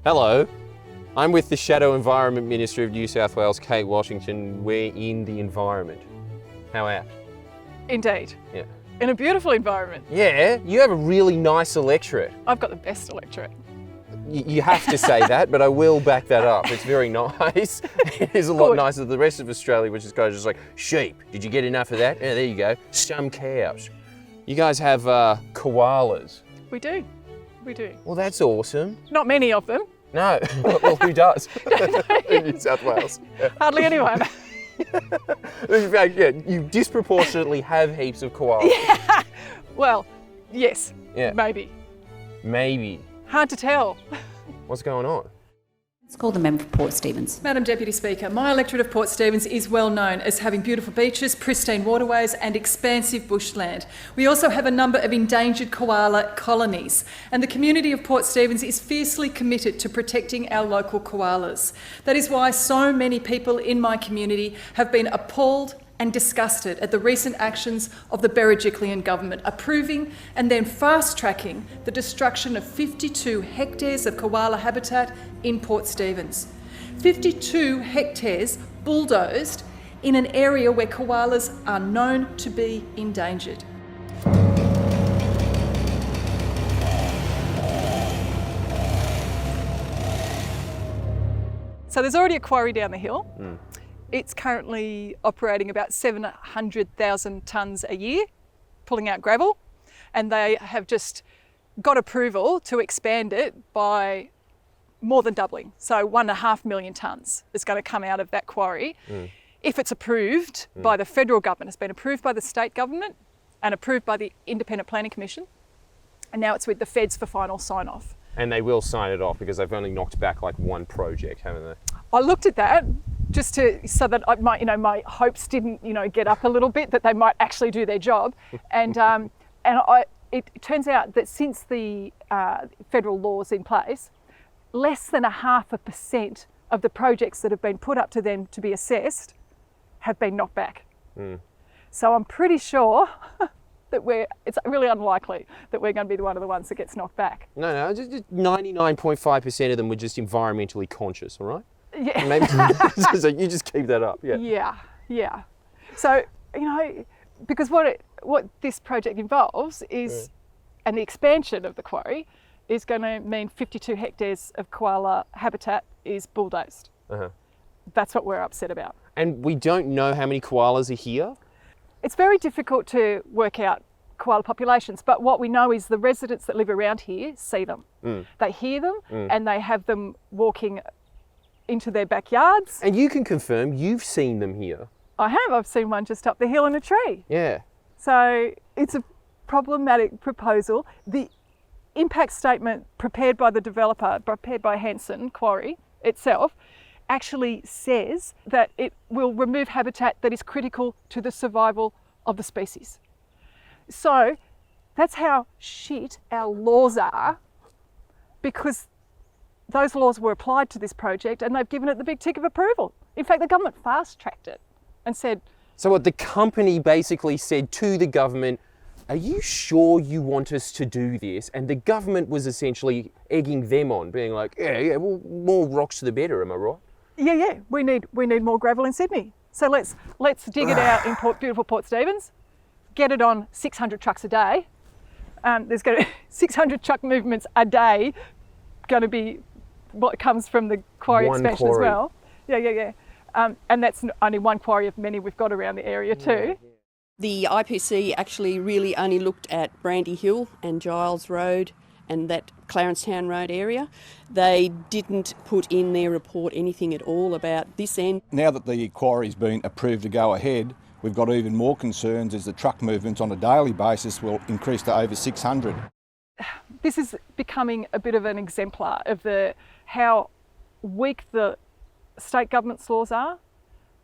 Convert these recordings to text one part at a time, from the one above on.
Hello, I'm with the Shadow Environment Minister of New South Wales, Kate Washington. We're in the environment. How apt? Indeed. Yeah. In a beautiful environment. Yeah, you have a really nice electorate. I've got the best electorate. You have to say that, but I will back that up. It's very nice. It is a lot Good. nicer than the rest of Australia, which is guys just like, sheep, did you get enough of that? Yeah, there you go. Some cows. You guys have koalas. We do. We do. Well, that's awesome. Not many of them. No, well, who does? In New South Wales. Hardly anyone. In fact, yeah, you disproportionately have heaps of koalas. Yeah. Well, yes. Yeah. Maybe. Maybe. Hard to tell. What's going on? Let's call the member for Port Stephens. Madam Deputy Speaker, my electorate of Port Stephens is well known as having beautiful beaches, pristine waterways and expansive bushland. We also have a number of endangered koala colonies, and the community of Port Stephens is fiercely committed to protecting our local koalas. That is why so many people in my community have been appalled and disgusted at the recent actions of the Berejiklian government, approving and then fast-tracking the destruction of 52 hectares of koala habitat in Port Stephens. 52 hectares bulldozed in an area where koalas are known to be endangered. So there's already a quarry down the hill. It's currently operating about 700,000 tonnes a year, pulling out gravel, and they have just got approval to expand it by more than doubling. So 1.5 million tonnes is going to come out of that quarry. If it's approved by the federal government. It's been approved by the state government and approved by the Independent Planning Commission, and now it's with the feds for final sign-off. And they will sign it off because they've only knocked back like one project, haven't they? I looked at that just so that I might, my hopes didn't, get up a little bit, that they might actually do their job. And it turns out that since the federal law's in place, less than 0.5% of the projects that have been put up to them to be assessed have been knocked back. So I'm pretty sure that it's really unlikely that we're going to be one of the ones that gets knocked back. No, just 99.5% of them were just environmentally conscious, all right? Yeah. Maybe so you just keep that up. Yeah. So, because what this project involves is, and the expansion of the quarry is going to mean 52 hectares of koala habitat is bulldozed. That's what we're upset about. And we don't know how many koalas are here? It's very difficult to work out koala populations, but what we know is the residents that live around here see them. They hear them and they have them walking into their backyards. And you can confirm you've seen them here. I have. I've seen one just up the hill in a tree. Yeah. So it's a problematic proposal. The impact statement prepared by the developer, prepared by Hanson Quarry itself, actually says that it will remove habitat that is critical to the survival of the species. So that's how shit our laws are, because those laws were applied to this project and they've given it the big tick of approval. In fact, the government fast-tracked it and said... So what the company basically said to the government, are you sure you want us to do this? And the government was essentially egging them on, being like, yeah, well, more rocks the better, am I right? Yeah, we need more gravel in Sydney. So let's dig it out in beautiful Port Stephens, get it on 600 trucks a day. There's going to 600 truck movements a day going to be what comes from the quarry expansion as well. Yeah. And that's only one quarry of many we've got around the area too. The IPC actually really only looked at Brandy Hill and Giles Road and that Clarencetown Road area. They didn't put in their report anything at all about this end. Now that the quarry's been approved to go ahead, we've got even more concerns as the truck movements on a daily basis will increase to over 600. This is becoming a bit of an exemplar of how weak the state government's laws are.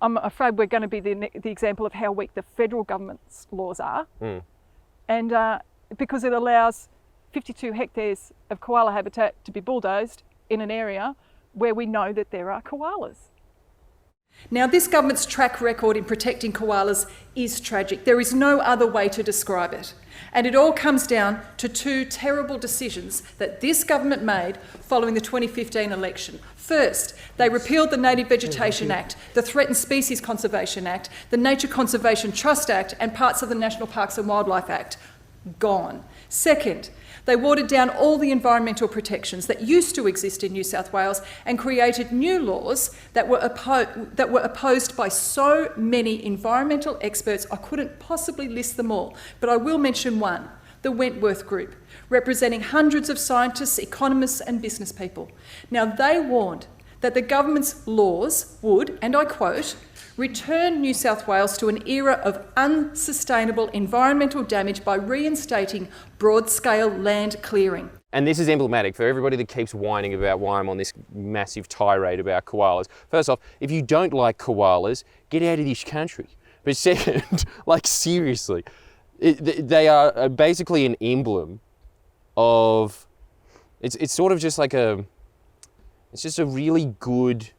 I'm afraid we're going to be the example of how weak the federal government's laws are. And because it allows 52 hectares of koala habitat to be bulldozed in an area where we know that there are koalas. Now, this government's track record in protecting koalas is tragic. There is no other way to describe it. And it all comes down to two terrible decisions that this government made following the 2015 election. First, they repealed the Native Vegetation Act, the Threatened Species Conservation Act, the Nature Conservation Trust Act, and parts of the National Parks and Wildlife Act. Gone. Second, they watered down all the environmental protections that used to exist in New South Wales and created new laws that were opposed by so many environmental experts I couldn't possibly list them all, but I will mention one, the Wentworth Group, representing hundreds of scientists, economists and business people. Now, they warned that the government's laws would, and I quote, return New South Wales to an era of unsustainable environmental damage by reinstating broad-scale land clearing. And this is emblematic for everybody that keeps whining about why I'm on this massive tirade about koalas. First off, if you don't like koalas, get out of this country. But second, like seriously, they are basically an emblem of, it's sort of just like it's just a really good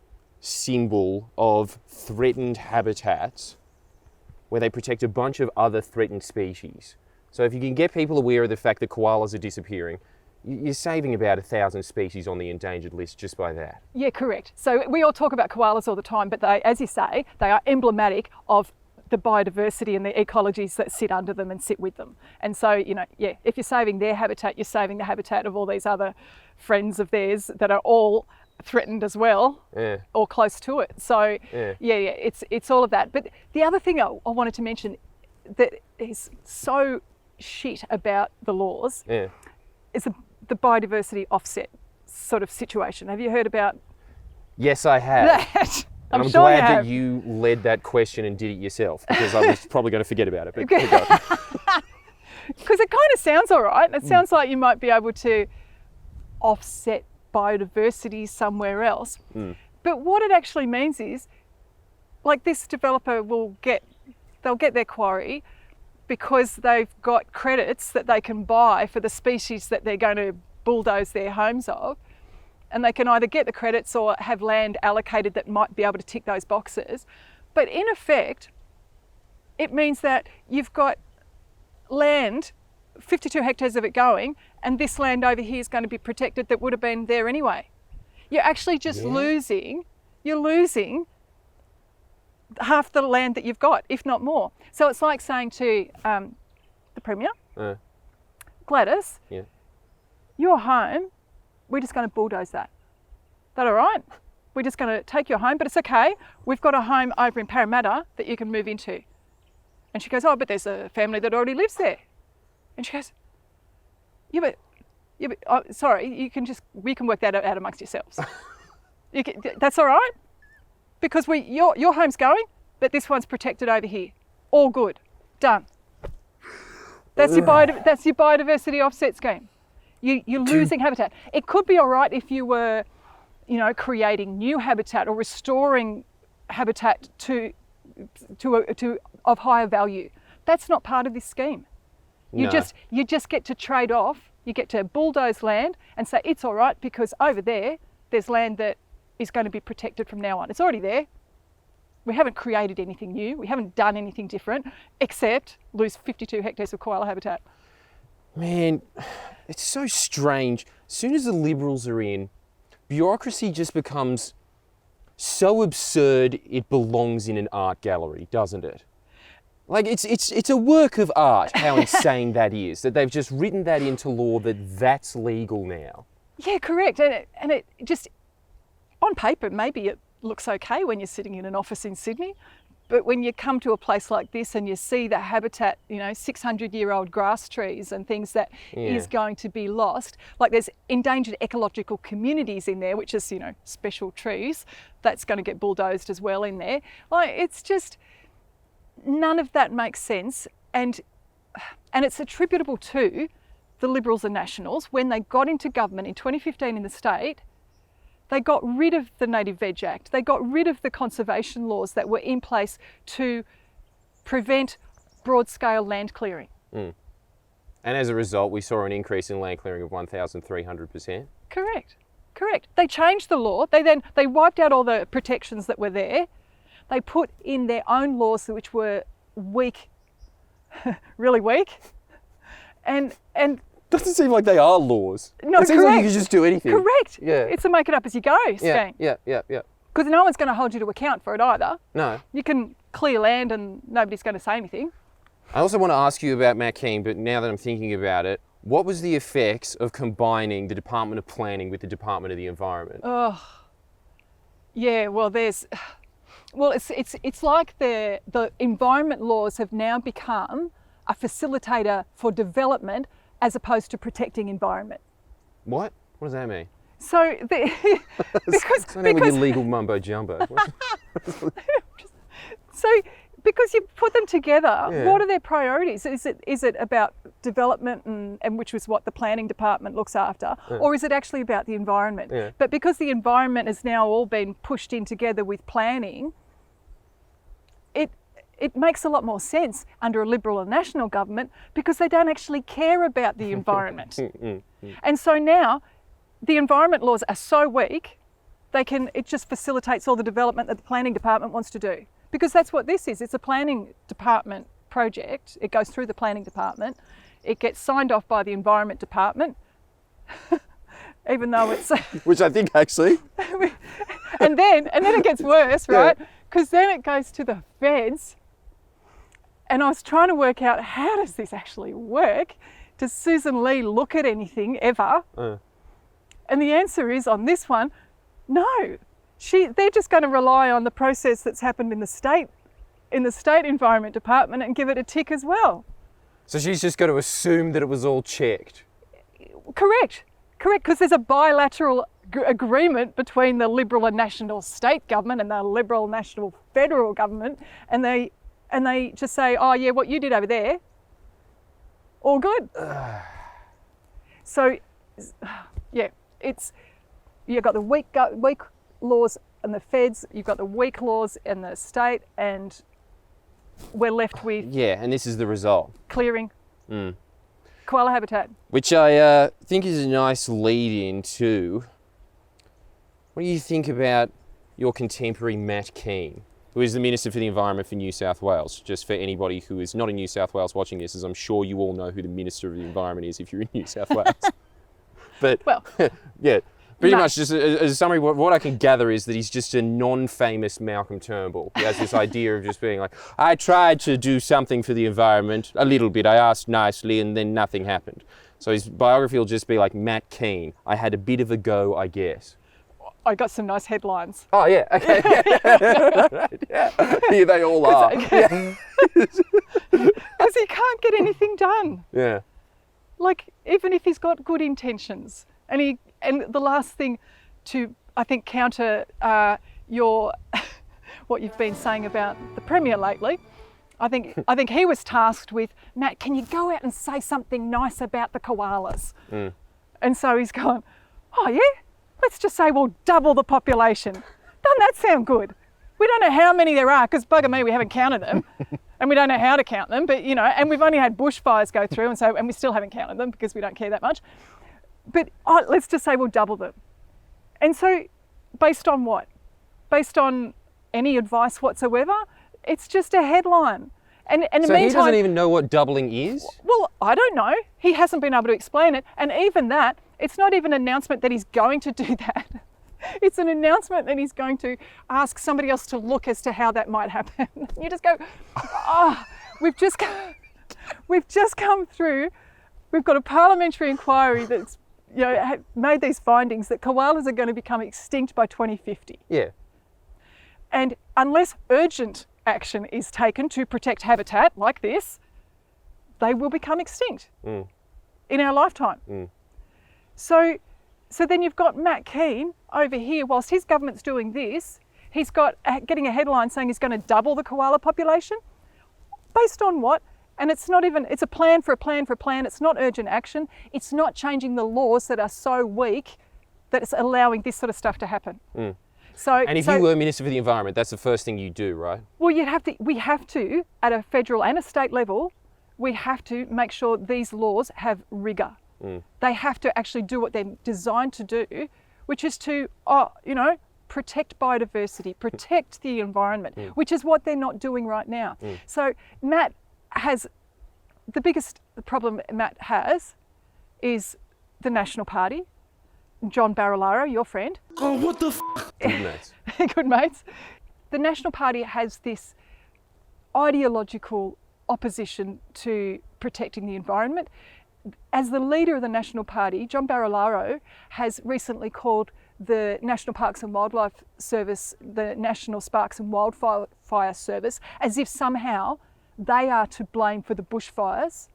symbol of threatened habitats where they protect a bunch of other threatened species. So if you can get people aware of the fact that koalas are disappearing, you're saving about 1,000 species on the endangered list just by that. Yeah, correct. So we all talk about koalas all the time, but they, as you say, they are emblematic of the biodiversity and the ecologies that sit under them and sit with them. And so, you know, yeah, if you're saving their habitat, you're saving the habitat of all these other friends of theirs that are all threatened as well, or close to it. So it's all of that. But the other thing I wanted to mention that is so shit about the laws is the biodiversity offset sort of situation. Have you heard about? Yes, I have. That? I'm sure glad that you led that question and did it yourself, because I was probably going to forget about it. But keep going. Because it kind of sounds all right. It sounds like you might be able to offset biodiversity somewhere else. But what it actually means is, like, this developer they'll get their quarry because they've got credits that they can buy for the species that they're going to bulldoze their homes of. And they can either get the credits or have land allocated that might be able to tick those boxes. But in effect, it means that you've got land, 52 hectares of it going, and this land over here is going to be protected that would have been there anyway. You're actually just losing half the land that you've got, if not more. So it's like saying to the Premier, Gladys, your home, we're just going to bulldoze that. Is that all right? We're just going to take your home, but it's okay. We've got a home over in Parramatta that you can move into. And she goes, oh, but there's a family that already lives there. And she goes, sorry, we can work that out amongst yourselves. That's all right? Because your home's going, but this one's protected over here. All good, done. That's your biodiversity offset scheme. You're losing habitat. It could be all right if you were, creating new habitat or restoring habitat to of higher value. That's not part of this scheme. You just get to trade off. You get to bulldoze land and say it's all right because over there's land that is going to be protected from now on. It's already there. We haven't created anything new. We haven't done anything different except lose 52 hectares of koala habitat. Man, it's so strange. As soon as the Liberals are in, bureaucracy just becomes so absurd it belongs in an art gallery, doesn't it? Like, it's a work of art, how insane that is, that they've just written that into law that's legal now. Yeah, correct. And it just, on paper, maybe it looks okay when you're sitting in an office in Sydney, but when you come to a place like this and you see the habitat, 600-year-old grass trees and things that is going to be lost, like there's endangered ecological communities in there, which is, special trees, that's going to get bulldozed as well in there. Like, it's just, none of that makes sense. And it's attributable to the Liberals and Nationals. When they got into government in 2015 in the state, they got rid of the Native Veg Act. They got rid of the conservation laws that were in place to prevent broad-scale land clearing. And as a result, we saw an increase in land clearing of 1,300%. Correct. They changed the law. They wiped out all the protections that were there, They put in their own laws which were weak, really weak, and Doesn't seem like they are laws. No, it seems like you correct. can just do anything. correct. Yeah. It's a make it up as you go Yeah, scheme. yeah. Because no one's going to hold you to account for it either. No. You can clear land and nobody's going to say anything. I also want to ask you about Matt Kean, but now that I'm thinking about it, what was the effects of combining the Department of Planning with the Department of the Environment? Yeah, well, it's like the environment laws have now become a facilitator for development as opposed to protecting environment. What? What does that mean? So because your legal mumbo jumbo. because you put them together, Yeah. what are their priorities? Is it about development and which was what the planning department looks after, or is it actually about the environment? Yeah. But because the environment has now all been pushed in together with planning, it makes a lot more sense under a Liberal and National government because they don't actually care about the environment. And so now the environment laws are so weak, it just facilitates all the development that the planning department wants to do. Because that's what this is. It's a planning department project. It goes through the planning department. It gets signed off by the environment department, even though it's... Which I think actually... and then it gets worse, right? Because then it goes to the feds. And I was trying to work out, how does this actually work? Does Sussan Ley look at anything ever? And the answer is, on this one, no. They're just going to rely on the process that's happened in the state environment department and give it a tick as well. So she's just got to assume that it was all checked. Correct, because there's a bilateral agreement between the Liberal and National state government and the Liberal and National federal government, and they just say, oh yeah, what you did over there, all good. So, yeah, you've got the weak laws and the feds, you've got the weak laws in the state, and we're left with... Yeah, and this is the result. Clearing. Koala habitat. Which I think is a nice lead into, what do you think about your contemporary Matt Kean, who is the Minister for the Environment for New South Wales? Just for anybody who is not in New South Wales watching this, as I'm sure you all know who the Minister of the Environment is if you're in New South Wales. But, well, yeah. Pretty much, just as a summary, what I can gather is that he's just a non-famous Malcolm Turnbull. He has this idea of just being like, I tried to do something for the environment, a little bit, I asked nicely, and then nothing happened. So his biography will just be like, Matt Kean, I had a bit of a go, I guess. I got some nice headlines. Oh, yeah, okay. Yeah. Here they all are. Because he can't get anything done. Yeah. Like, even if he's got good intentions, and the last thing to, I think, counter what you've been saying about the Premier lately, I think he was tasked with, Matt, can you go out and say something nice about the koalas? And so he's gone, oh yeah, let's just say we'll double the population. Doesn't that sound good? We don't know how many there are, because bugger me, we haven't counted them. And we don't know how to count them, but and we've only had bushfires go through, and we still haven't counted them because we don't care that much. But let's just say we'll double them. And so, based on what? Based on any advice whatsoever? It's just a headline. And in the so meantime, he doesn't even know what doubling is? Well, I don't know. He hasn't been able to explain it. And even that, it's not even an announcement that he's going to do that. It's an announcement that he's going to ask somebody else to look as to how that might happen. You just go, we've just come through. We've got a parliamentary inquiry that's made these findings that koalas are going to become extinct by 2050. Yeah. And unless urgent action is taken to protect habitat like this, they will become extinct in our lifetime. So then you've got Matt Kean over here, whilst his government's doing this, he's got getting a headline saying he's going to double the koala population. Based on what? And it's a plan for a plan for a plan. It's not urgent action. It's not changing the laws that are so weak that it's allowing this sort of stuff to happen. And if you were Minister for the Environment, that's the first thing you do, right? Well, we have to, at a federal and a state level, we have to make sure these laws have rigour. They have to actually do what they're designed to do, which is to, protect biodiversity, protect the environment, which is what they're not doing right now. So Matt has, the biggest problem Matt has is the National Party. John Barilaro, your friend. Oh, what the f***? Good mates. Good mates. The National Party has this ideological opposition to protecting the environment. As the leader of the National Party, John Barilaro has recently called the National Parks and Wildlife Service the National Sparks and Wildfire Service, as if somehow they are to blame for the bushfires.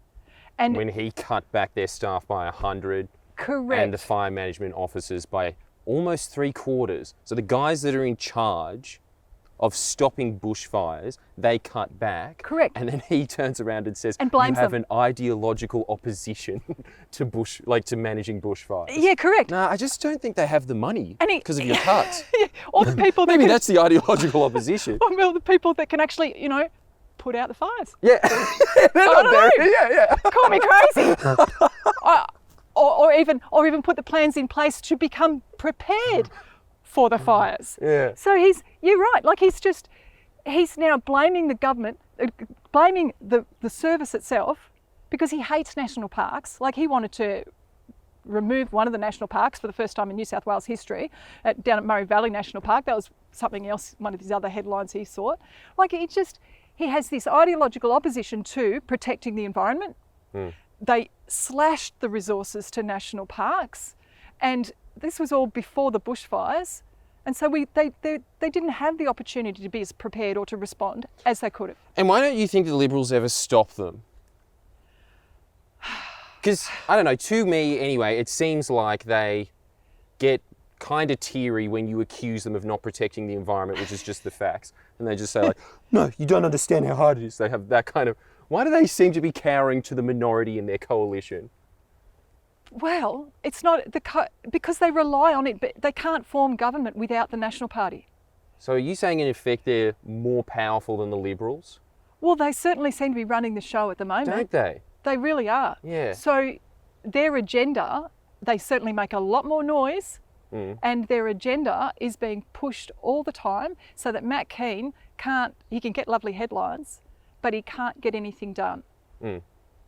And when he cut back their staff by 100, correct. And the fire management officers by almost 3/4. So the guys that are in charge of stopping bushfires, they cut back. Correct. And then he turns around and says, and blames you have them. an ideological opposition to managing bushfires. Yeah, correct. No, I just don't think they have the money because of your cuts. Yeah, or the people that Maybe can, that's the ideological opposition. or the people that can actually, put out the fires. Yeah. Yeah. Call me crazy. or even put the plans in place to become prepared for the fires. Yeah. So you're right, like he's now blaming the government, blaming the service itself, because he hates national parks. Like, he wanted to remove one of the national parks for the first time in New South Wales history, down at Murray Valley National Park. That was something else, one of his other headlines he saw. Like, he has this ideological opposition to protecting the environment. They slashed the resources to national parks, and this was all before the bushfires, and so they didn't have the opportunity to be as prepared or to respond as they could have. And why don't you think the Liberals ever stop them? Because, I don't know, to me anyway, it seems like they get kind of teary when you accuse them of not protecting the environment, which is just the facts. And they just say like, no, you don't understand how hard it is. They have that kind of... Why do they seem to be cowering to the minority in their coalition? Well, it's not because they rely on it, but they can't form government without the National Party. So are you saying in effect they're more powerful than the Liberals? Well, they certainly seem to be running the show at the moment. Don't they? They really are. Yeah. So their agenda, they certainly make a lot more noise, and their agenda is being pushed all the time so that Matt Kean he can get lovely headlines, but he can't get anything done.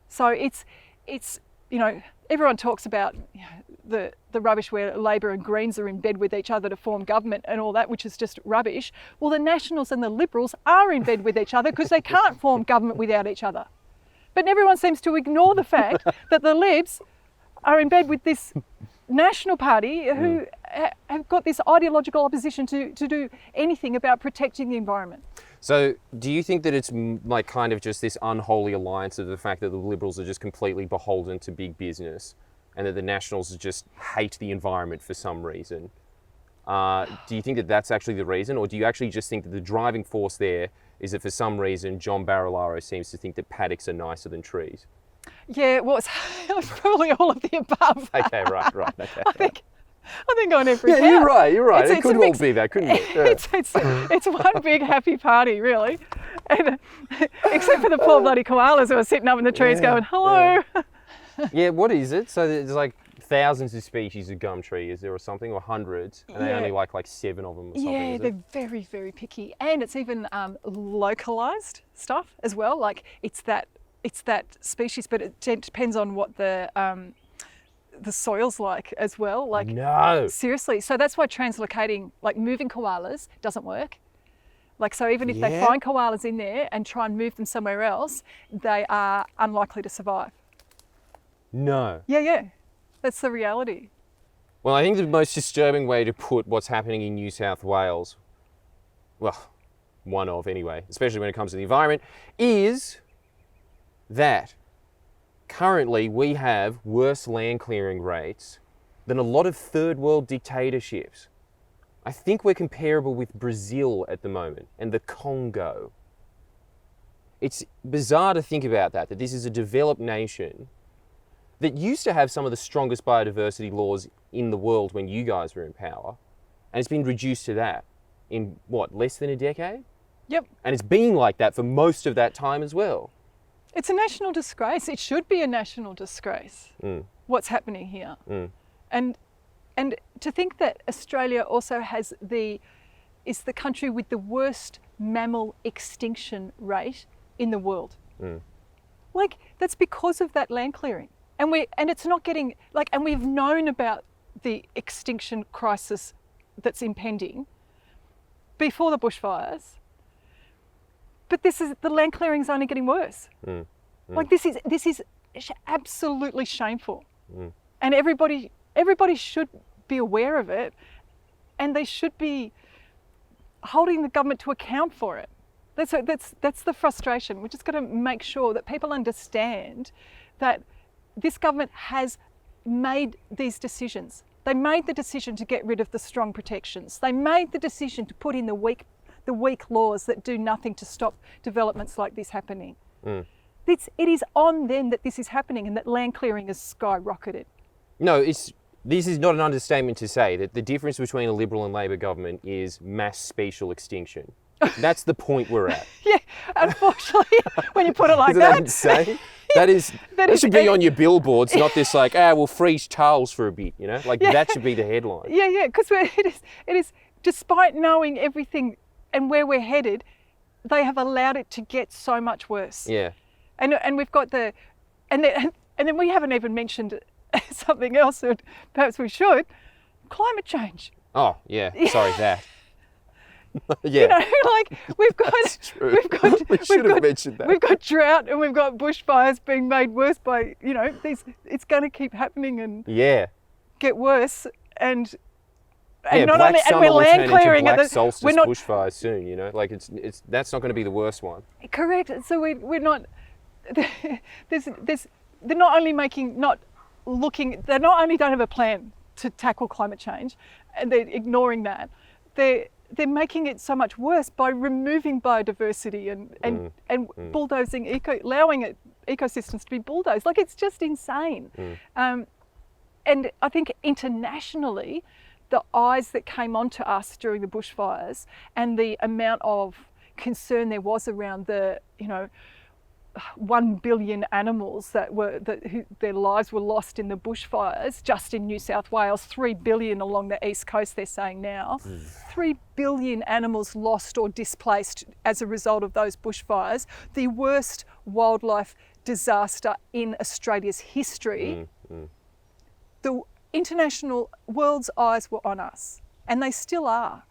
So it's everyone talks about the rubbish where Labor and Greens are in bed with each other to form government and all that, which is just rubbish. Well, the Nationals and the Liberals are in bed with each other because they can't form government without each other. But everyone seems to ignore the fact that the Libs are in bed with this National Party who have got this ideological opposition to do anything about protecting the environment. So do you think that it's like kind of just this unholy alliance of the fact that the Liberals are just completely beholden to big business and that the Nationals just hate the environment for some reason? Do you think that that's actually the reason, or do you actually just think that the driving force there is that for some reason John Barilaro seems to think that paddocks are nicer than trees? Yeah, well, it's probably all of the above. Okay, right. Okay. I think on every count. You're right. It could all be that, couldn't it? Yeah. It's one big happy party, really. And, except for the poor bloody koalas who are sitting up in the trees going, hello. Yeah, what is it? So there's like thousands of species of gum tree, is there, or something, or hundreds, and they only like 7 of them or something, Yeah, they're very, very picky. And it's even localised stuff as well. Like, it's that species, but it depends on what the soil's like as well. Like, no. Seriously. So that's why translocating, like moving koalas, doesn't work. Like, so even if they find koalas in there and try and move them somewhere else, they are unlikely to survive. No. Yeah. That's the reality. Well, I think the most disturbing way to put what's happening in New South Wales, well, one of anyway, especially when it comes to the environment, is that currently we have worse land clearing rates than a lot of third world dictatorships. I think we're comparable with Brazil at the moment and the Congo. It's bizarre to think about that this is a developed nation that used to have some of the strongest biodiversity laws in the world when you guys were in power, and it's been reduced to that in, less than a decade? Yep. And it's been like that for most of that time as well. It's a national disgrace. It should be a national disgrace, what's happening here. And And to think that Australia also is the country with the worst mammal extinction rate in the world. Like, that's because of that land clearing. And it's not getting, like, and we've known about the extinction crisis that's impending before the bushfires. But the land clearing is only getting worse. Like, this is absolutely shameful. And everybody should be aware of it, and they should be holding the government to account for it. That's the frustration. We're just got to make sure that people understand that this government has made these decisions. They made the decision to get rid of the strong protections. They made the decision to put in the weak laws that do nothing to stop developments like this happening. It is on them that this is happening, and that land clearing has skyrocketed. No, this is not an understatement to say that the difference between a Liberal and Labor government is mass special extinction. That's the point we're at. Yeah, unfortunately, when you put it like Isn't that insane? That should be on your billboards, not this like, we'll freeze Charles for a bit, you know? Like, that should be the headline. Yeah, because it is, despite knowing everything and where we're headed, they have allowed it to get so much worse. Yeah. And we've got and then we haven't even mentioned something else that perhaps we should, climate change. Oh, yeah, sorry, that. Yeah. You know, like, we should have mentioned that. We've got drought and we've got bushfires being made worse by, you know, it's going to keep happening and get worse. And not only, and we're land clearing at the solstice bushfires soon, you know, like that's not going to be the worst one. Correct. So we're not. They're not only they not only don't have a plan to tackle climate change, and they're ignoring that. They're making it so much worse by removing biodiversity and bulldozing allowing ecosystems to be bulldozed. Like, it's just insane. And I think internationally, the eyes that came onto us during the bushfires and the amount of concern there was around the, 1 billion animals their lives were lost in the bushfires just in New South Wales, 3 billion along the east coast, they're saying now. 3 billion animals lost or displaced as a result of those bushfires, the worst wildlife disaster in Australia's history. The international world's eyes were on us, and they still are.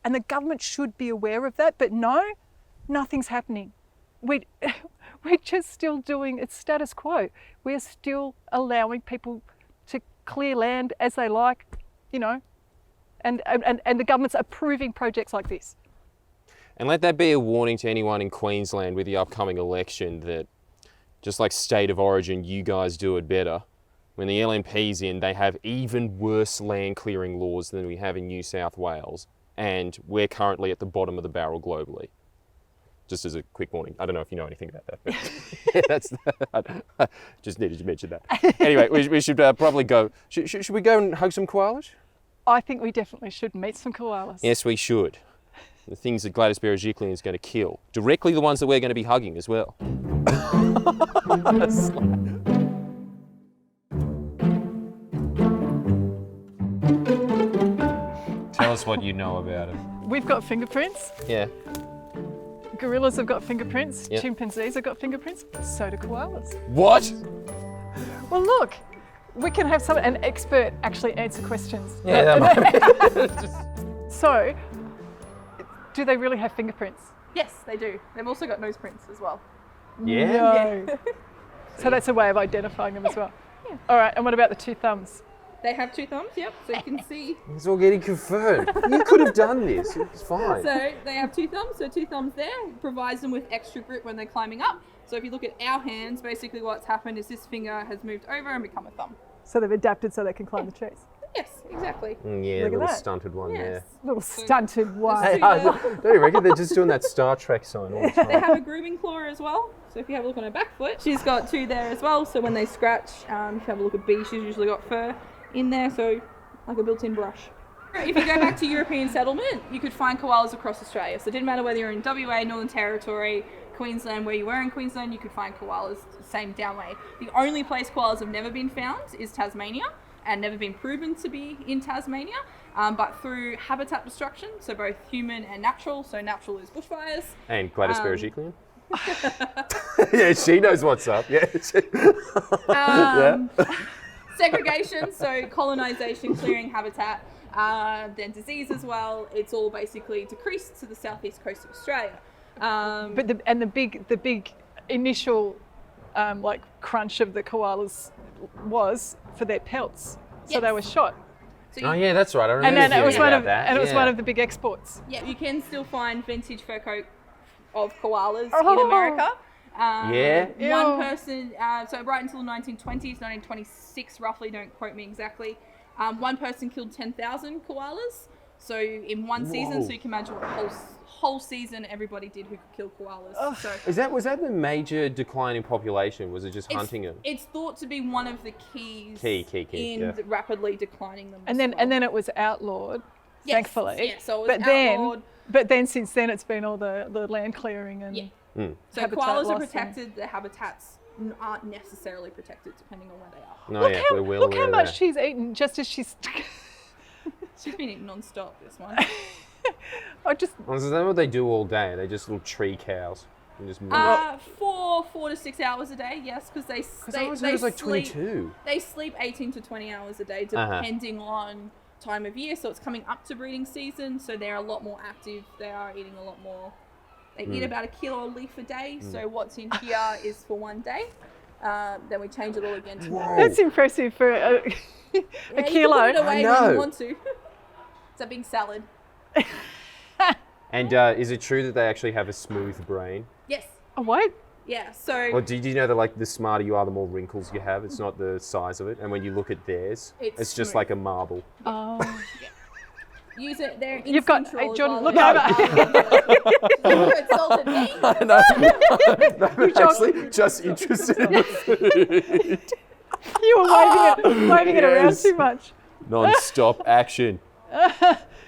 And the government should be aware of that, but no, nothing's happening. We're just still doing it's status quo. We're still allowing people to clear land as they like, and the government's approving projects like this. And let that be a warning to anyone in Queensland with the upcoming election that, just like State of Origin, you guys do it better. When the LNP's in, they have even worse land clearing laws than we have in New South Wales, and we're currently at the bottom of the barrel globally. Just as a quick warning. I don't know if you know anything about that, but I just needed to mention that. Anyway, we should probably go. Should we go and hug some koalas? I think we definitely should meet some koalas. Yes, we should. The things that Gladys Berejiklian is going to kill. Directly the ones that we're going to be hugging as well. Tell us what you know about it. We've got fingerprints. Yeah. Gorillas have got fingerprints. Yep. Chimpanzees have got fingerprints. So do koalas. What? Well, look, we can have an expert actually answer questions. Yeah, that might. So, do they really have fingerprints? Yes, they do. They've also got nose prints as well. Yeah? No. So that's a way of identifying them as well. Yeah. All right, and what about the 2 thumbs? They have 2 thumbs, yep, so you can see. It's all getting confirmed. You could have done this. It's fine. So they have 2 thumbs, so 2 thumbs there provides them with extra grip when they're climbing up. So if you look at our hands, basically what's happened is this finger has moved over and become a thumb. So they've adapted so they can climb the trees. Yes, exactly. Yeah, Look a at little that. stunted one Yes. Little stunted one. there. Don't you reckon they're just doing that Star Trek sign all the time? They have a grooming claw as well. So if you have a look on her back foot, she's got 2 there as well. So when they scratch, if you have a look at B, she's usually got fur in there, so like a built-in brush. If you go back to European settlement, you could find koalas across Australia. So it didn't matter whether you're in WA, Northern Territory, Queensland, where you were in Queensland, you could find koalas the same down way. The only place koalas have never been found is Tasmania. and never been proven to be in Tasmania, but through habitat destruction, so both human and natural. So natural is bushfires. And Gladys Berejiklian. Yeah, she knows what's up. Yeah. Segregation, so colonisation, clearing habitat, then disease as well. It's all basically decreased to the southeast coast of Australia. But the big initial like crunch of the koalas was for their pelts, so they were shot. So Oh yeah, that's right. I remember And then it was hearing one about of that. and it was one of the big exports. yeah, you can still find vintage fur coat of koalas in Oh. America. Yeah? One Ew. person, so right until the 1920s, 1926 roughly, don't quote me exactly, one person killed 10,000 koalas. So in one season, Whoa. so you can imagine what the whole season everybody did who could kill koalas. So Was that the major decline in population? Was it just hunting them? it's thought to be one of the keys Key, in yeah. rapidly declining them. And as then well. and then it was outlawed, Yes, thankfully. yeah, so it was outlawed. But then since then it's been all the land clearing and Yeah. So habitat koalas loss are and- protected. The habitats aren't necessarily protected depending on where they are. No, yeah, we're well look aware how of much that. she's eaten just as she's. She's been eating non-stop, this one. I just Well, is that what they do all day? They're just little tree cows. And just move. 4 to 6 hours a day, yes, because I always heard it was like 22. They sleep 18 to 20 hours a day, Uh-huh. depending on time of year. So it's coming up to breeding season, so they're a lot more active. They are eating a lot more. They eat about 1 kilo of leaf a day. So what's in here is for one day. Then we change it all again tomorrow. that's impressive for a Yeah, a you kilo. can put it away when know. you want to. It's a big salad. And is it true that they actually have a smooth brain? Yes. Oh, what? Yeah. So Or did you know that like the smarter you are, the more wrinkles you have? It's not the size of it. And when you look at theirs, It's it's just smooth. like a marble. Oh. use it. They're You've got- instant hey, draws Jordan, while look they're- over. You insulted me. No, I'm actually just interested in the food. You were waving it around Yes. too much. Non-stop action.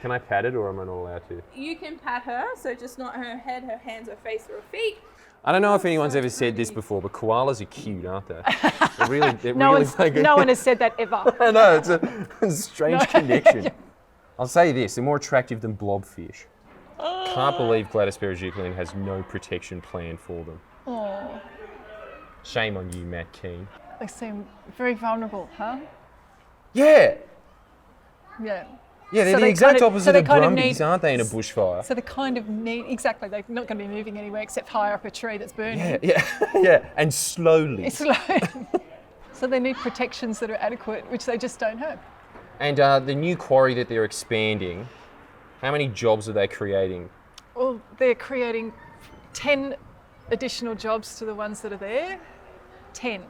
Can I pat it or am I not allowed to? You can pat her, so just not her head, her hands, her face, or her feet. I don't know if anyone's ever said this before, but koalas are cute, aren't they? They're No really no one has said that ever. I know, it's a strange connection. I'll say this, they're more attractive than blobfish. Can't believe Gladys Berejiklian has no protection plan for them. Oh, Shame on you, Matt Kean. they seem very vulnerable, huh? Yeah! Yeah. Yeah, they're So the they exact kind of- opposite so they of kind of brumbies, need- aren't they, in a bushfire? So they kind of need, exactly, they're not going to be moving anywhere except higher up a tree that's burning. Yeah, yeah, and slowly. It's like, so they need protections that are adequate, which they just don't have. And the new quarry that they're expanding, how many jobs are they creating? Well, they're creating 10 additional jobs to the ones that are there. 10.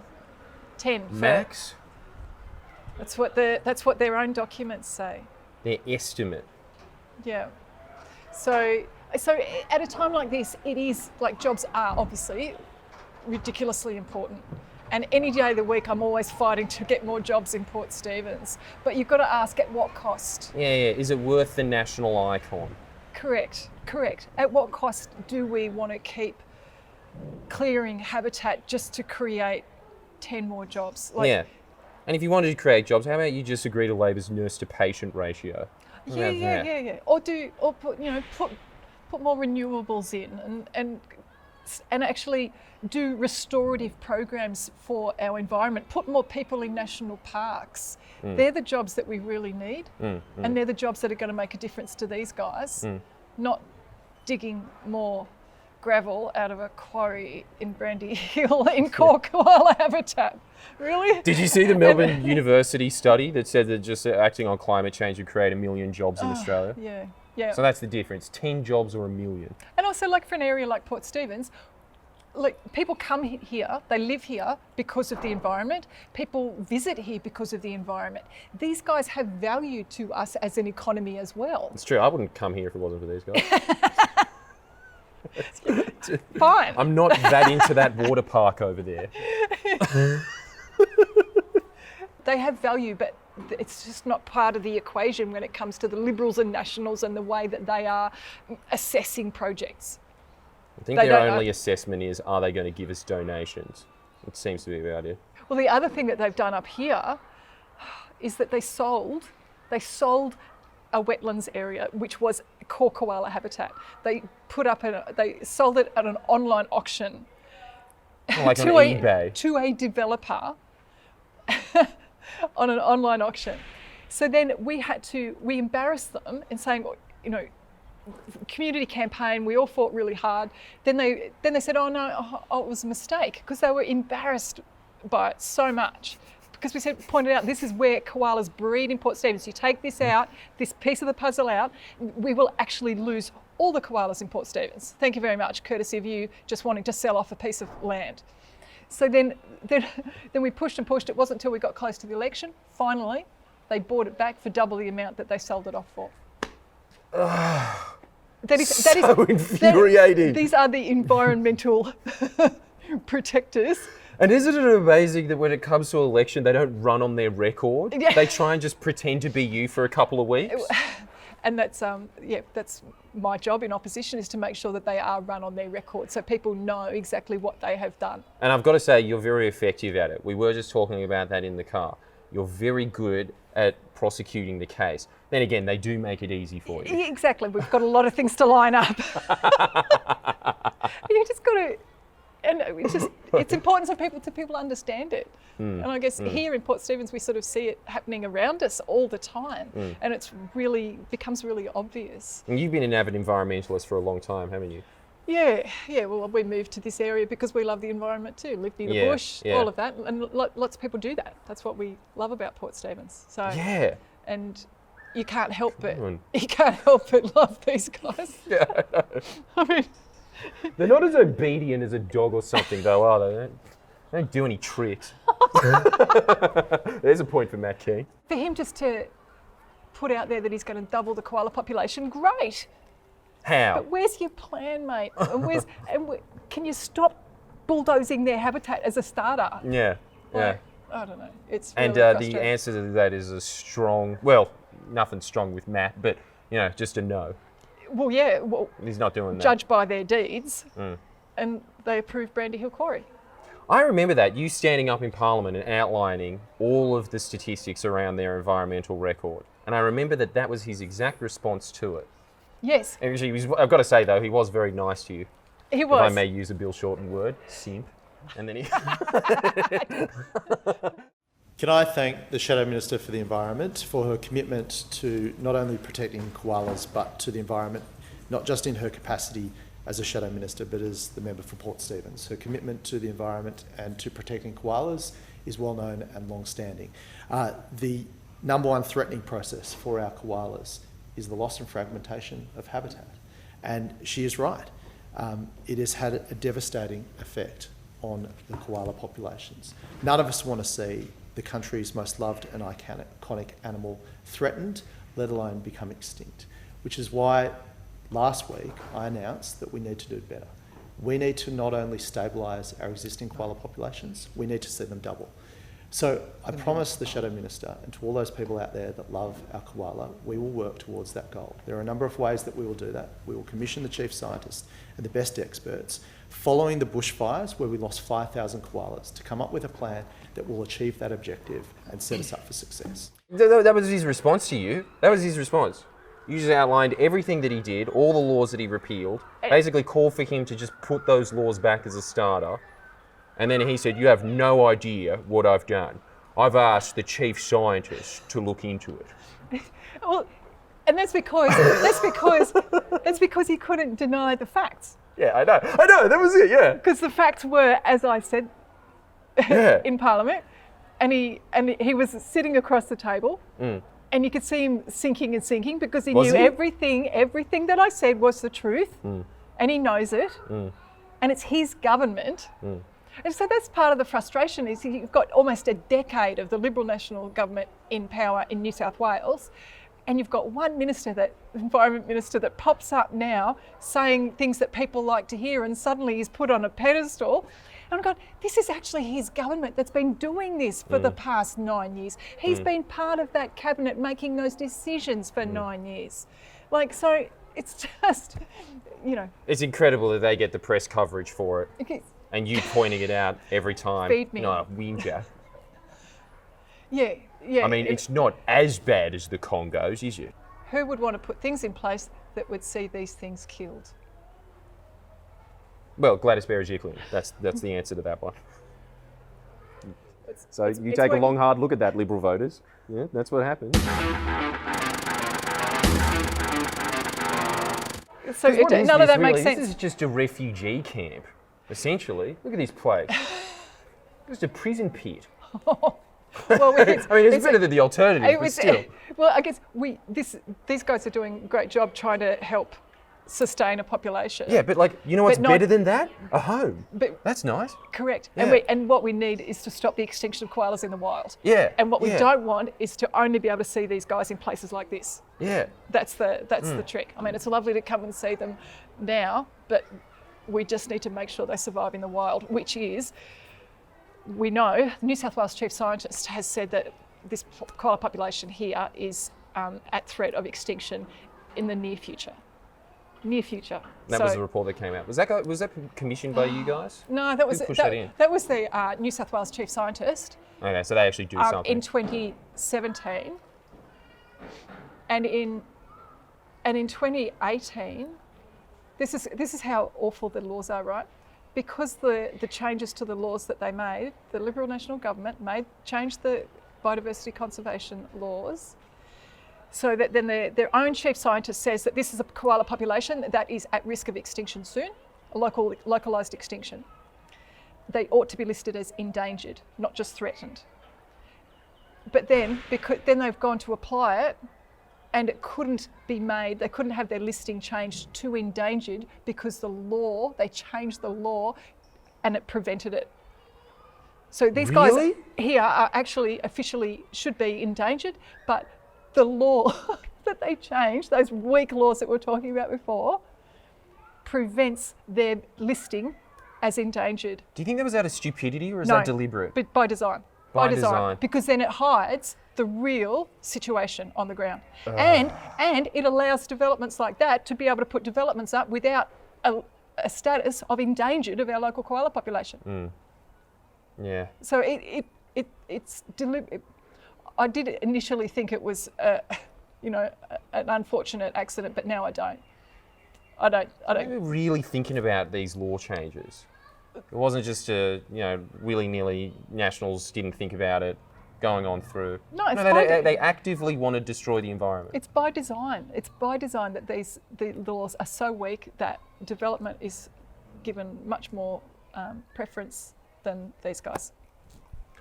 10. for- Max? That's what their own documents say. Their estimate. Yeah. So at a time like this, it is like jobs are obviously ridiculously important. And any day of the week, I'm always fighting to get more jobs in Port Stephens. But you've got to ask at what cost? Yeah, is it worth the national icon? Correct. At what cost do we want to keep clearing habitat just to create 10 more jobs? Yeah. And if you wanted to create jobs, how about you just agree to Labor's nurse to patient ratio? What about that? Yeah. Or put more renewables in and actually do restorative programs for our environment. Put more people in national parks. They're the jobs that we really need, and they're the jobs that are going to make a difference to these guys. Not digging more gravel out of a quarry in Brandy Hill in koala habitat. Really? Did you see the Melbourne University study that said that just acting on climate change would create 1 million jobs in Australia? Yeah. So that's the difference, 10 jobs or 1 million. And also, like for an area like Port Stephens, like people come here, they live here because of the environment. People visit here because of the environment. These guys have value to us as an economy as well. It's true, I wouldn't come here if it wasn't for these guys. Fine. I'm not that into that water park over there. They have value, but it's just not part of the equation when it comes to the Liberals and Nationals and the way that they are assessing projects. I think They their don't know. only assessment is, are they going to give us donations? It seems to be about it. Well, the other thing that they've done up here is that they sold a wetlands area which was core koala habitat. They sold it at an online auction Like on eBay. to a developer on an online auction. So then we embarrassed them in saying, community campaign, we all fought really hard. Then they said, oh no, it was a mistake, because they were embarrassed by it so much. Because we pointed out, this is where koalas breed in Port Stephens. You take this out, this piece of the puzzle out, we will actually lose all the koalas in Port Stephens. Thank you very much, courtesy of you just wanting to sell off a piece of land. So then we pushed and pushed. It wasn't until we got close to the election, finally, they bought it back for double the amount that they sold it off for. That is infuriating. These are the environmental protectors. And isn't it amazing that when it comes to election, they don't run on their record? Yeah. They try and just pretend to be you for a couple of weeks? And that's my job in opposition, is to make sure that they are run on their record, so people know exactly what they have done. And I've got to say, you're very effective at it. We were just talking about that in the car. You're very good at prosecuting the case. Then again, they do make it easy for you. Exactly. We've got a lot of things to line up. You just got to... And it's important so people understand it. And I guess here in Port Stephens, we sort of see it happening around us all the time. And it's becomes really obvious. And you've been an avid environmentalist for a long time, haven't you? Yeah. Well, we moved to this area because we love the environment too. Live near the bush, all of that. And lots of people do that. That's what we love about Port Stephens. So, yeah. And you can't help but love these guys. Yeah, I know. I mean... They're not as obedient as a dog or something, though, are they? They don't do any tricks. There's a point for Matt Kean. For him just to put out there that he's going to double the koala population, great. How? But where's your plan, mate? And can you stop bulldozing their habitat as a starter? Yeah. I don't know. It's really and frustrating. the answer to that is a strong, well, nothing strong with Matt, but just a no. Well, yeah. Well, he's not doing that. Judged by their deeds, and they approved Brandy Hill quarry. I remember that, you standing up in Parliament and outlining all of the statistics around their environmental record. And I remember that was his exact response to it. Yes. Actually, I've got to say, though, he was very nice to you. He was. If I may use a Bill Shorten word, simp. And then he... Can I thank the Shadow Minister for the Environment for her commitment to not only protecting koalas but to the environment, not just in her capacity as a Shadow Minister but as the member for Port Stephens. Her commitment to the environment and to protecting koalas is well known and long standing. The number one threatening process for our koalas is the loss and fragmentation of habitat. And she is right. It has had a devastating effect on the koala populations. None of us want to see the country's most loved and iconic animal threatened, let alone become extinct, which is why last week I announced that we need to do better. We need to not only stabilise our existing koala populations, we need to see them double. So I promise the Shadow Minister and to all those people out there that love our koala, we will work towards that goal. There are a number of ways that we will do that. We will commission the chief scientist and the best experts following the bushfires where we lost 5,000 koalas to come up with a plan that will achieve that objective and set us up for success. That was his response to you. That was his response. You just outlined everything that he did, all the laws that he repealed, basically called for him to just put those laws back as a starter. And then he said, you have no idea what I've done. I've asked the chief scientist to look into it. Well, and that's because he couldn't deny the facts. Yeah, I know, that was it, yeah. Because the facts were, as I said, in Parliament, and he was sitting across the table, and you could see him sinking because he knew everything that I said was the truth, and he knows it, and it's his government. And so that's part of the frustration, is you've got almost a decade of the Liberal National Government in power in New South Wales, and you've got one Environment Minister that pops up now saying things that people like to hear, and suddenly he's put on a pedestal. And I'm going, this is actually his government that's been doing this for the past 9 years. He's been part of that cabinet making those decisions for 9 years. So it's just, It's incredible that they get the press coverage for it. Okay. And you pointing it out every time. Feed me. No, whinger. Yeah, Yeah, I mean, it's not as bad as the Congos, is it? Who would want to put things in place that would see these things killed? Well, Gladys Berejiklian. That's the answer to that one. So you take a working. long, hard look at that, Liberal voters. Yeah, that's what happens. So What is none of this that makes really? sense. This is just a refugee camp, essentially. Look at this place. Just a prison pit. Well, I mean, it's better than the alternative, but still. Well, I guess these guys are doing a great job trying to help sustain a population. Yeah, but like, you know what's But not- better than that? A home. But- That's nice. Correct. Yeah. And what we need is to stop the extinction of koalas in the wild. Yeah. And what we yeah. don't want is to only be able to see these guys in places like this. Yeah. That's the trick. I mean, it's lovely to come and see them now, but we just need to make sure they survive in the wild, which is, we know, New South Wales Chief Scientist has said that this koala population here is at threat of extinction in the near future. Near future. That was the report that came out. Was that commissioned by you guys? No, that was Who pushed that in? That was the New South Wales Chief Scientist Okay, so they actually do something. in 2017, and in 2018. This is how awful the laws are, right? Because the changes to the laws that they made, the Liberal National Government changed the biodiversity conservation laws, so that then their own chief scientist says that this is a koala population that is at risk of extinction soon, a localised extinction. They ought to be listed as endangered, not just threatened. But then they've gone to apply it, and it couldn't be made, they couldn't have their listing changed to endangered because they changed the law and it prevented it. So these Really? guys here are actually officially should be endangered, but the law that they changed, those weak laws that we were talking about before, prevents their listing as endangered. Do you think that was out of stupidity or is No, that deliberate? But by design. By design. Because then it hides the real situation on the ground. And it allows developments like that to be able to put developments up without a status of endangered of our local koala population. Yeah. So it's deliberate. I did initially think it was an unfortunate accident, but now I don't. I They were really thinking about these law changes. It wasn't just willy-nilly Nationals didn't think about it going on through. No, it's they actively want to destroy the environment. It's by design. It's by design that the laws are so weak that development is given much more preference than these guys.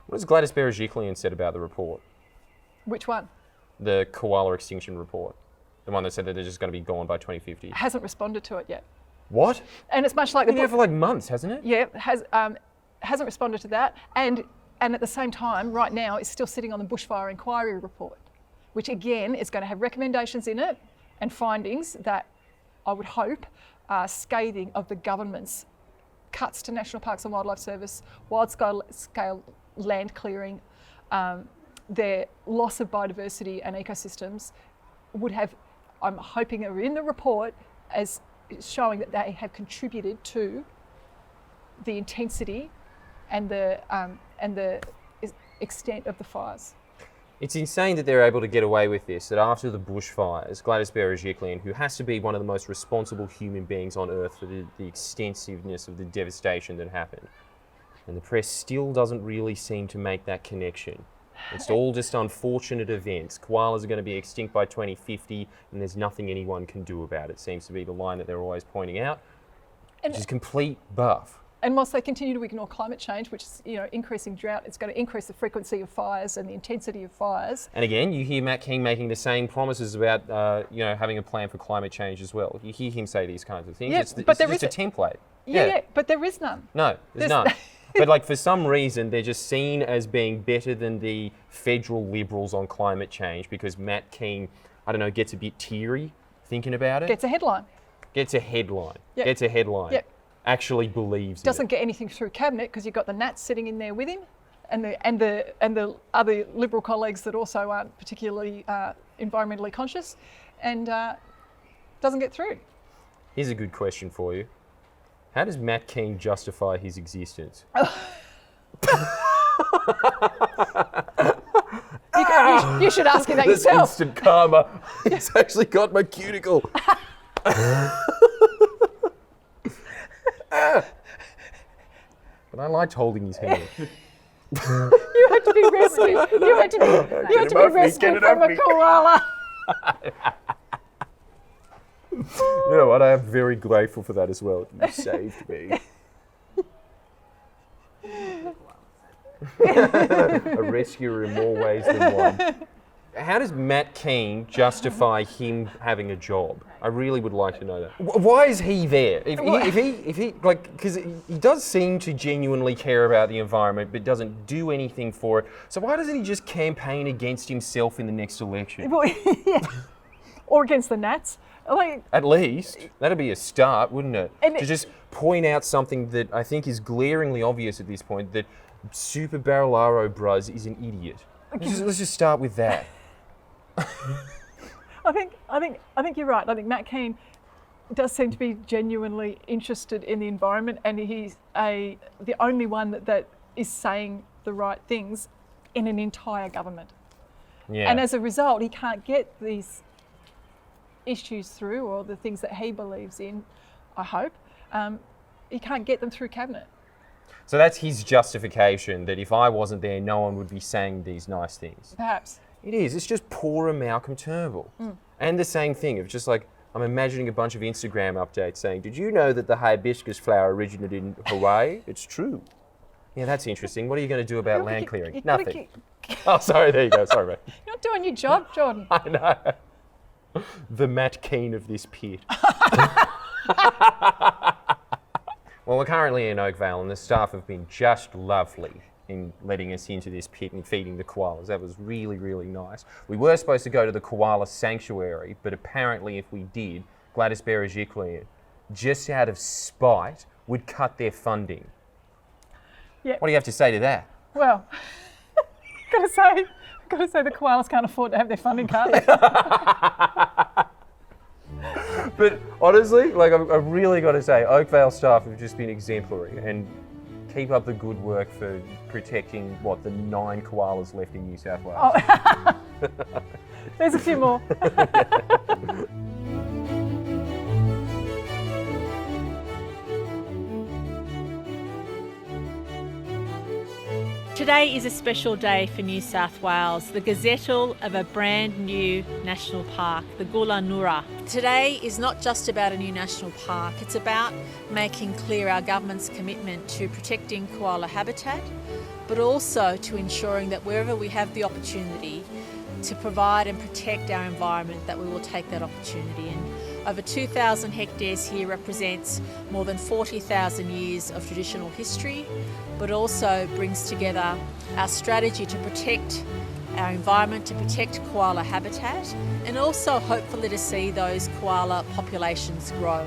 What has Gladys Berejiklian said about the report? Which one? The koala extinction report. The one that said that they're just going to be gone by 2050. Hasn't responded to it yet. What? And it's much like Been there for like months, hasn't it? Yeah, hasn't responded to that, and at the same time, right now, is still sitting on the bushfire inquiry report, which again is going to have recommendations in it and findings that I would hope are scathing of the government's cuts to National Parks and Wildlife Service, wide-scale land clearing, their loss of biodiversity and ecosystems would have, I'm hoping, are in the report as showing that they have contributed to the intensity and the extent of the fires. It's insane that they're able to get away with this, that after the bushfires, Gladys Berejiklian, who has to be one of the most responsible human beings on earth for the extensiveness of the devastation that happened, and the press still doesn't really seem to make that connection. It's all just unfortunate events. Koalas are going to be extinct by 2050 and there's nothing anyone can do about it, seems to be the line that they're always pointing out, which is complete buff. And whilst they continue to ignore climate change, which is increasing drought, it's going to increase the frequency of fires and the intensity of fires. And again, you hear Matt Kean making the same promises about having a plan for climate change as well. You hear him say these kinds of things. Yeah, it's but just a template. Yeah, but there is none. No, there's none. But like for some reason, they're just seen as being better than the federal Liberals on climate change because Matt Kean, gets a bit teary thinking about it. Gets a headline. Gets a headline. Yep. Gets a headline. Yep. Actually believes Doesn't in it. get anything through cabinet because you've got the Nats sitting in there with him, and the other Liberal colleagues that also aren't particularly environmentally conscious, and doesn't get through. Here's a good question for you. How does Matt Kean justify his existence? You should ask him that This yourself. instant karma. He's actually got my cuticle. But I liked holding his hand. You had to be rescued. You had to be rescued from a koala. You know what? I am very grateful for that as well. You saved me. A rescuer in more ways than one. How does Matt Kean justify him having a job? I really would like to know that. Why is he there? If he like, because he does seem to genuinely care about the environment, but doesn't do anything for it. So why doesn't he just campaign against himself in the next election? Well, yeah. Or against the gnats. Like, At least that'd be a start, wouldn't it? And to just point out something that I think is glaringly obvious at this point, that Super Barrelaro Bruz is an idiot. Let's just start with that. I think you're right. I think Matt Kean does seem to be genuinely interested in the environment, and he's the only one that is saying the right things in an entire government. Yeah. And as a result, he can't get these issues through, or the things that he believes in, I hope. He can't get them through cabinet. So that's his justification, that if I wasn't there, no one would be saying these nice things. Perhaps. It is. It's just poorer Malcolm Turnbull. And the same thing of just like, I'm imagining a bunch of Instagram updates saying, did you know that the hibiscus flower originated in Hawaii? It's true. Yeah, that's interesting. What are you going to do about land clearing? Nothing. Oh, sorry. There you go. Sorry, mate. You're not doing your job, Jordan. I know. The Matt Kean of this pit. Well, we're currently in Oakvale, and the staff have been just lovely in letting us into this pit and feeding the koalas. That was really, really nice. We were supposed to go to the koala sanctuary, but apparently if we did, Gladys Berejiklian, just out of spite, would cut their funding. Yeah. What do you have to say to that? Well, gotta say the koalas can't afford to have their funding cut. But honestly, like I've really got to say, Oakvale staff have just been exemplary, and keep up the good work for protecting, the 9 koalas left in New South Wales. Oh. There's a few more. Today is a special day for New South Wales, the gazettal of a brand new national park, the Gula. Today is not just about a new national park, it's about making clear our government's commitment to protecting koala habitat, but also to ensuring that wherever we have the opportunity to provide and protect our environment, that we will take that opportunity. And over 2,000 hectares here represents more than 40,000 years of traditional history, but also brings together our strategy to protect our environment, to protect koala habitat, and also hopefully to see those koala populations grow.